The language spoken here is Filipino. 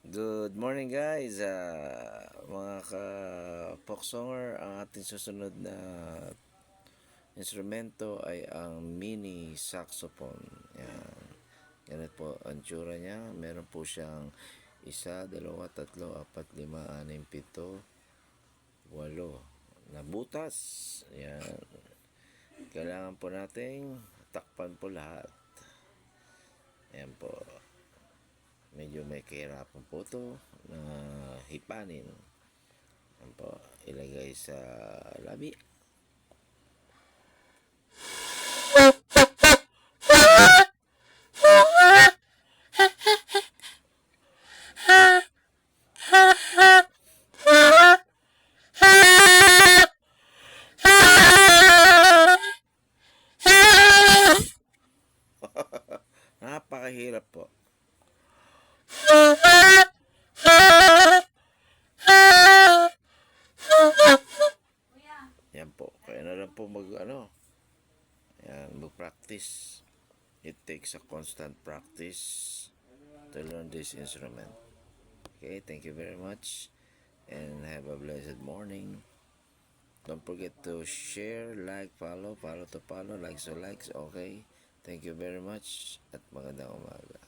Good morning guys, mga ka-folk songer. Ang ating susunod na instrumento ay ang mini saxophone. Yan. Ganit po ang tsura niya. Meron po siyang isa, dalawa, tatlo, apat, lima, anim, pito, walo na butas. Yan. Kailangan po nating takpan po lahat. Yan po. Medyo may kahirapan po ito na hipanin. Yan po, ilagay sa labi. Napakahirap po. Yan po. Kaya na lang po mag-practice. It takes a constant practice to learn this instrument. Okay, thank you very much and have a blessed morning. Don't forget to share, like, follow to follow, likes to likes. Okay, thank you very much at magandang umaga.